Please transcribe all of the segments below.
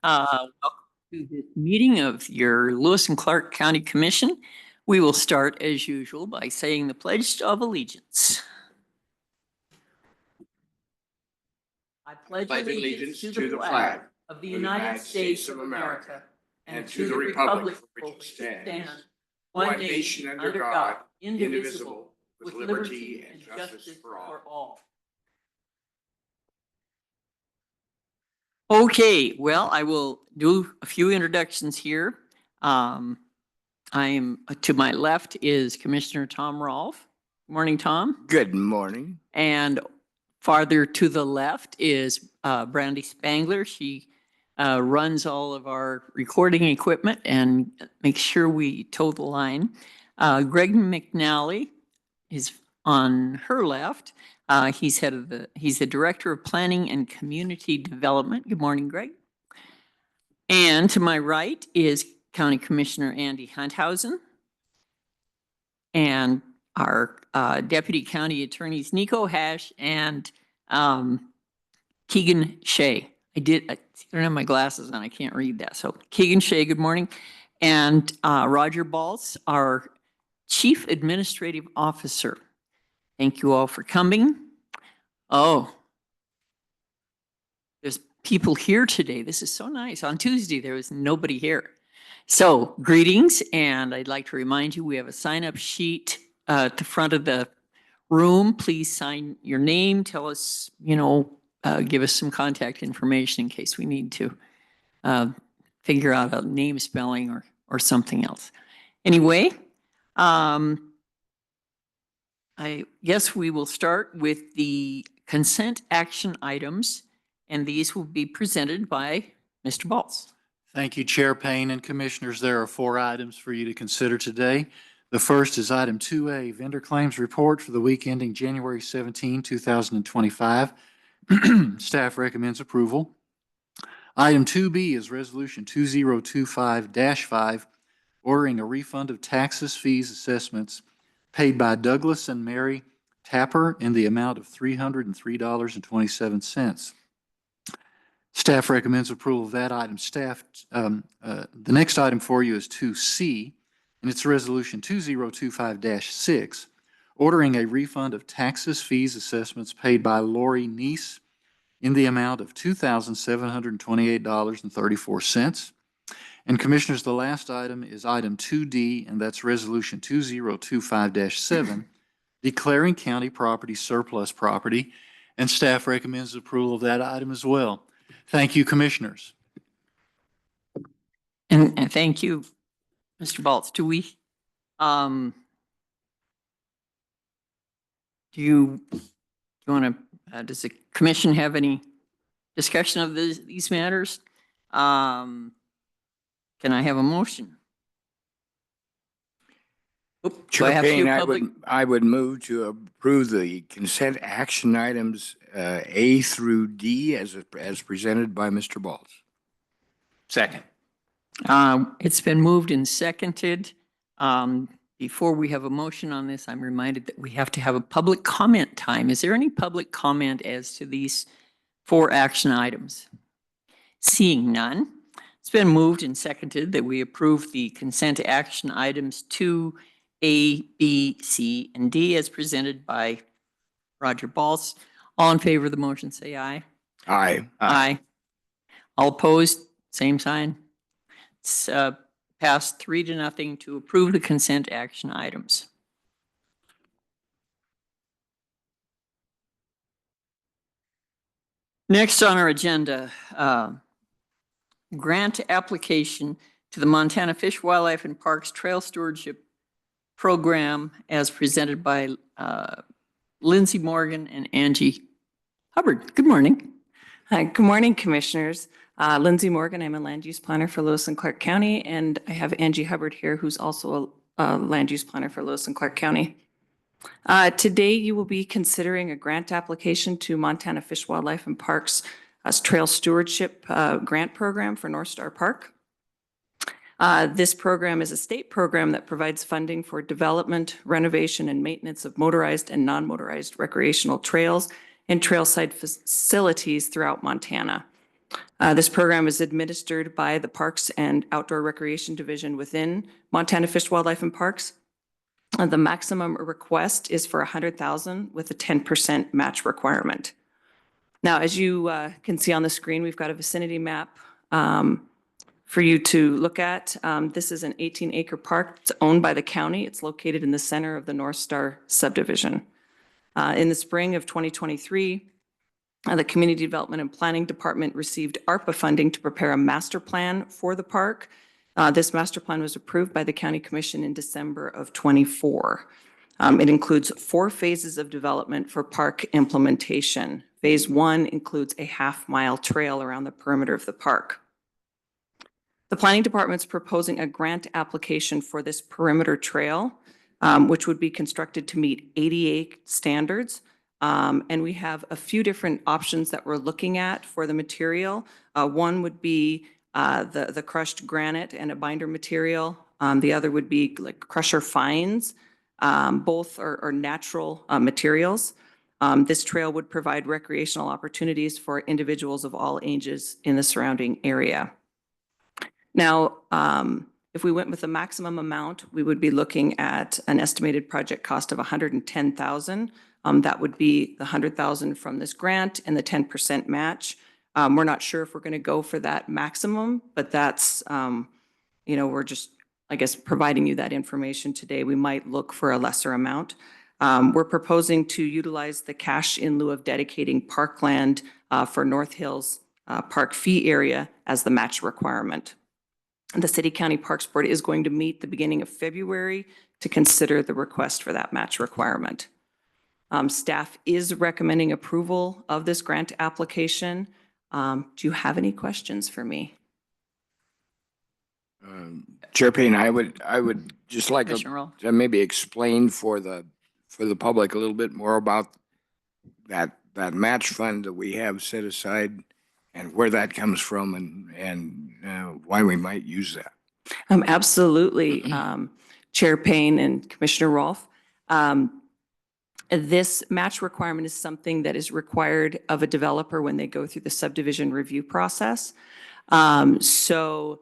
Welcome to this meeting of your Lewis and Clark County Commission. We will start as usual by saying the Pledge of Allegiance. I pledge allegiance to the flag of the United States of America and to the republic for which it stands, one nation under God, indivisible, with liberty and justice for all. Okay, well, I will do a few introductions here. I am to my left is Commissioner Tom Rolfe. Good morning, Tom. Good morning. And farther to the left is Brandy Spangler. She runs all of our recording equipment and makes sure we toe the line. Greg McNally is on her left. He's the Director of Planning and Community Development. Good morning, Greg. And to my right is County Commissioner Andy Hunthausen and our Deputy County Attorneys Nico Hash and Keegan Shea. I don't have my glasses on, I can't read that. So Keegan Shea, good morning. And Roger Baltz, our Chief Administrative Officer. Thank you all for coming. Oh, there's people here today. This is so nice. On Tuesday, there was nobody here. So greetings, and I'd like to remind you, we have a sign-up sheet at the front of the room. Please sign your name, tell us, give us some contact information in case we need to figure out a name spelling or something else. Anyway, I guess we will start with the consent action items, and these will be presented by Mr. Baltz. Thank you, Chair Payne and Commissioners. There are 4 items for you to consider today. The first is item 2A, vendor claims report for the week ending January 17, 2025. Staff recommends approval. Item 2B is resolution 2025-5, ordering a refund of taxes, fees, assessments paid by Douglas and Mary Tapper in the amount of $303.27. Staff recommends approval of that item. The next item for you is 2C, and it's resolution 2025-6, ordering a refund of taxes, fees, assessments paid by Lori Neiss in the amount of $2,728.34. And Commissioners, the last item is item 2D, and that's resolution 2025-7, declaring county property surplus property, and staff recommends approval of that item as well. Thank you, Commissioners. And thank you, Mr. Baltz. Do you want to, does the commission have any discussion of these matters? Can I have a motion? Chair Payne, I would move to approve the consent action items A through D as presented by Mr. Baltz. Second. It's been moved and seconded. Before we have a motion on this, I'm reminded that we have to have a public comment time. Is there any public comment as to these 4 action items? Seeing none, it's been moved and seconded that we approve the consent action items 2A, B, C, and D as presented by Roger Baltz. All in favor of the motion, say aye. Aye. Aye. All opposed, same sign. It's passed 3-0 to approve the consent action items. Next on our agenda, grant application to the Montana Fish, Wildlife, and Parks Trail Stewardship Program as presented by Lindsay Morgan and Angie Hubbard. Good morning. Hi, good morning, Commissioners. Lindsay Morgan, I'm a land use planner for Lewis and Clark County, and I have Angie Hubbard here, who's also a land use planner for Lewis and Clark County. Today, you will be considering a grant application to Montana Fish, Wildlife, and Parks Trail Stewardship Grant Program for Northstar Park. This program is a state program that provides funding for development, renovation, and maintenance of motorized and non-motorized recreational trails and trailside facilities throughout Montana. This program is administered by the Parks and Outdoor Recreation Division within Montana Fish, Wildlife, and Parks. The maximum request is for $100,000 with a 10% match requirement. Now, as you can see on the screen, we've got a vicinity map for you to look at. This is an 18-acre park. It's owned by the county. It's located in the center of the Northstar subdivision. In the spring of 2023, the Community Development and Planning Department received ARPA funding to prepare a master plan for the park. This master plan was approved by the County Commission in December of 24. It includes 4 phases of development for park implementation. Phase 1 includes a half-mile trail around the perimeter of the park. The Planning Department's proposing a grant application for this perimeter trail, which would be constructed to meet ADA standards. And we have a few different options that we're looking at for the material. One would be the crushed granite and a binder material. The other would be like crusher fines. Both are natural materials. This trail would provide recreational opportunities for individuals of all ages in the surrounding area. Now, if we went with the maximum amount, we would be looking at an estimated project cost of $110,000. That would be the $100,000 from this grant and the 10% match. We're not sure if we're going to go for that maximum, but that's, we're just, I guess, providing you that information today. We might look for a lesser amount. We're proposing to utilize the cash in lieu of dedicating parkland for North Hills Park fee area as the match requirement. The City County Parks Board is going to meet the beginning of February to consider the request for that match requirement. Staff is recommending approval of this grant application. Do you have any questions for me? Chair Payne, I would just like Commissioner to maybe explain for the public a little bit more about that match fund that we have set aside and where that comes from and why we might use that. Absolutely, Chair Payne and Commissioner Rolfe. This match requirement is something that is required of a developer when they go through the subdivision review process. So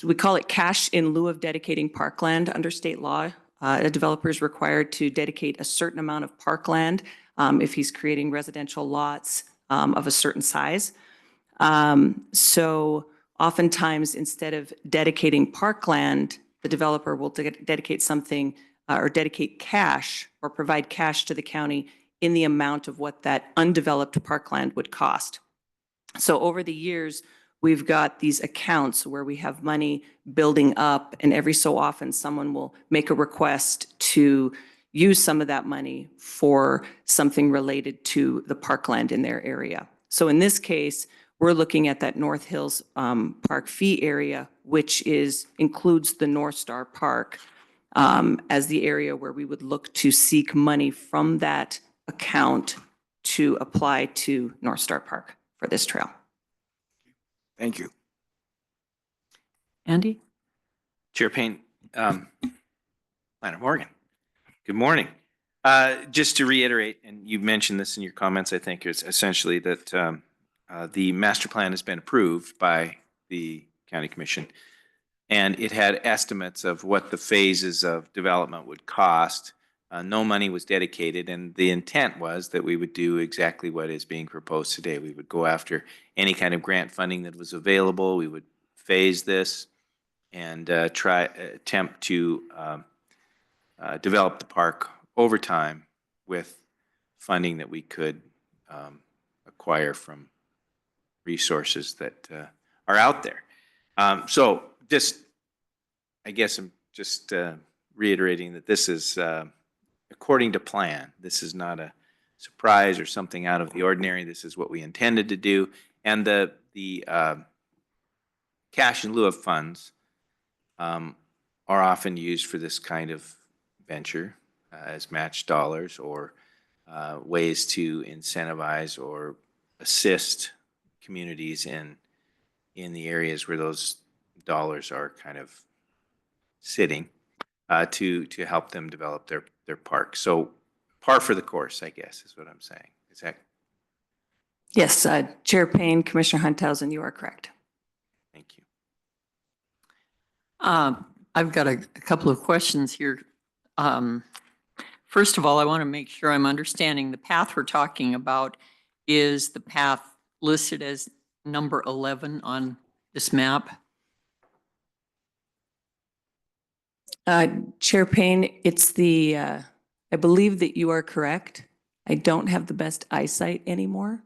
we call it cash in lieu of dedicating parkland under state law. A developer is required to dedicate a certain amount of parkland if he's creating residential lots of a certain size. So oftentimes, instead of dedicating parkland, the developer will dedicate something or dedicate cash or provide cash to the county in the amount of what that undeveloped parkland would cost. So over the years, we've got these accounts where we have money building up, and every so often someone will make a request to use some of that money for something related to the parkland in their area. So in this case, we're looking at that North Hills Park fee area, which includes the Northstar Park as the area where we would look to seek money from that account to apply to Northstar Park for this trail. Thank you. Andy? Chair Payne, Planner Morgan, good morning. Just to reiterate, and you mentioned this in your comments, I think it's essentially that the master plan has been approved by the County Commission, and it had estimates of what the phases of development would cost. No money was dedicated, and the intent was that we would do exactly what is being proposed today. We would go after any kind of grant funding that was available. We would phase this and attempt to develop the park over time with funding that we could acquire from resources that are out there. So I guess I'm just reiterating that this is according to plan. This is not a surprise or something out of the ordinary. This is what we intended to do. And the cash in lieu of funds are often used for this kind of venture as match dollars or ways to incentivize or assist communities in the areas where those dollars are kind of sitting to help them develop their park. So par for the course, I guess, is what I'm saying. Is that? Yes, Chair Payne, Commissioner Hunthausen, you are correct. Thank you. I've got a couple of questions here. First of all, I want to make sure I'm understanding the path we're talking about is the path listed as number 11 on this map. Chair Payne, it's the, I believe that you are correct. I don't have the best eyesight anymore.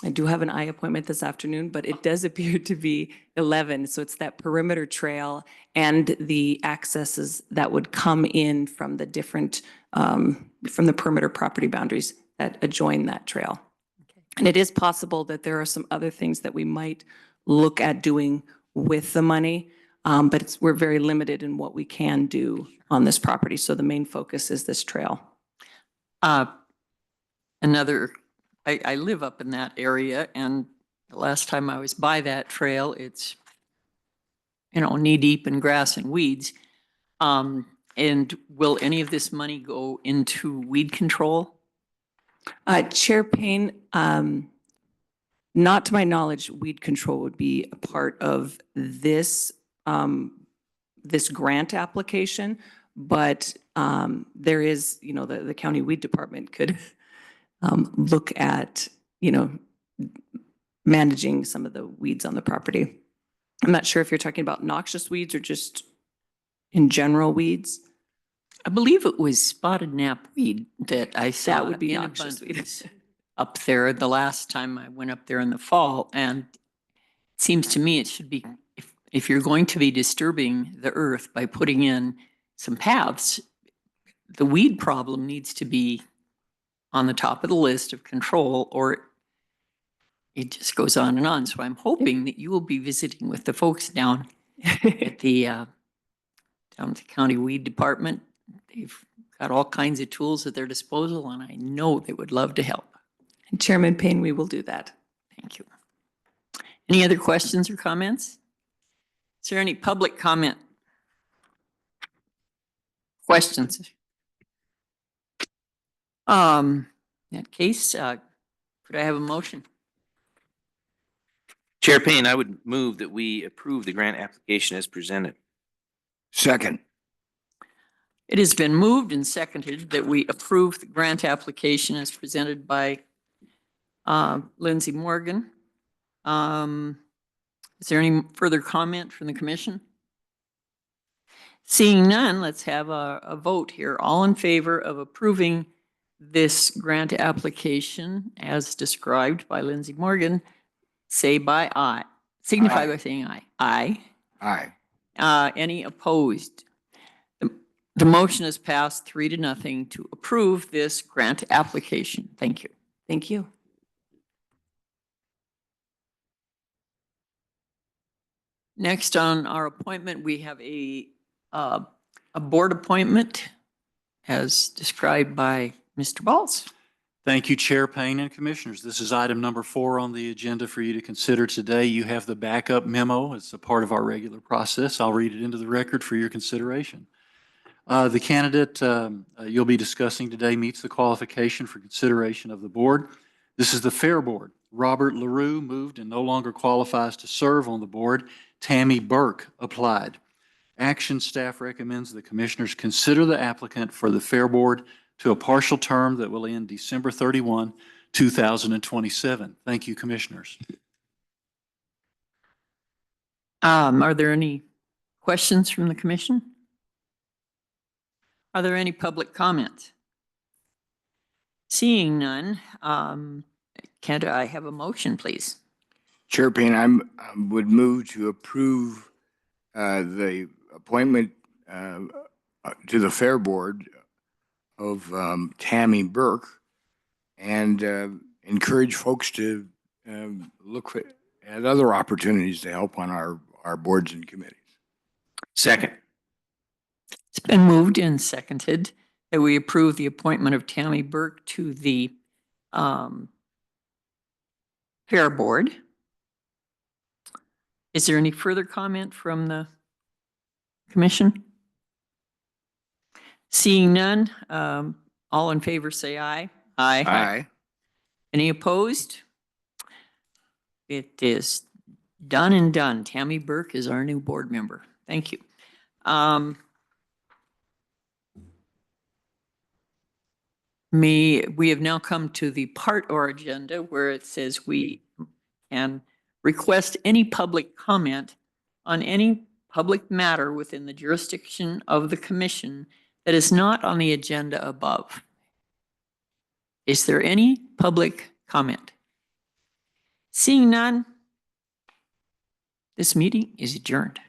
I do have an eye appointment this afternoon, but it does appear to be 11. So it's that perimeter trail and the accesses that would come in from the different, from the perimeter property boundaries that adjoin that trail. And it is possible that there are some other things that we might look at doing with the money, but we're very limited in what we can do on this property. So the main focus is this trail. I live up in that area, and the last time I was by that trail, it's, knee deep in grass and weeds. And will any of this money go into weed control? Chair Payne, not to my knowledge, weed control would be a part of this, this grant application, but there is, the county weed department could look at, managing some of the weeds on the property. I'm not sure if you're talking about noxious weeds or just in general weeds. I believe it was spotted knapweed that I saw. That would be in noxious abundance weeds. up there the last time I went up there in the fall. And it seems to me it should be, if you're going to be disturbing the earth by putting in some paths, the weed problem needs to be on the top of the list of control, or it just goes on and on. So I'm hoping that you will be visiting with the folks down at the down at the county weed department. They've got all kinds of tools at their disposal, and I know they would love to help. And Chairman Payne, we will do that. Thank you. Any other questions or comments? Is there any public comment? Questions? In that case, could I have a motion? Chair Payne, I would move that we approve the grant application as presented. Second. It has been moved and seconded that we approve the grant application as presented by Lindsay Morgan. Is there any further comment from the commission? Seeing none, let's have a vote here. All in favor of approving this grant application as described by Lindsay Morgan, say by aye. Signify Aye. by saying aye. Aye. Aye. Any opposed? The motion is passed 3-0 to approve this grant application. Thank you. Thank you. Next on our appointment, we have a board appointment as described by Mr. Balls. Thank you, Chair Payne and Commissioners. This is item number 4 on the agenda for you to consider today. You have the backup memo. It's a part of our regular process. I'll read it into the record for your consideration. The candidate you'll be discussing today meets the qualification for consideration of the board. This is the Fair Board. Robert LaRue moved and no longer qualifies to serve on the board. Tammy Burke applied. Action staff recommends the commissioners consider the applicant for the Fair Board to a partial term that will end December 31, 2027. Thank you, commissioners. Are there any questions from the commission? Are there any public comments? Seeing none, can I have a motion, please? Chair Payne, I would move to approve the appointment to the Fair Board of Tammy Burke and encourage folks to look at other opportunities to help on our boards and committees. Second. It's been moved and seconded that we approve the appointment of Tammy Burke to the Fair Board. Is there any further comment from the commission? Seeing none, all in favor say aye. Aye. Any opposed? It is done and done. Tammy Burke is our new board member. Thank you. We have now come to the part or agenda where it says we can request any public comment on any public matter within the jurisdiction of the commission that is not on the agenda above. Is there any public comment? Seeing none, this meeting is adjourned.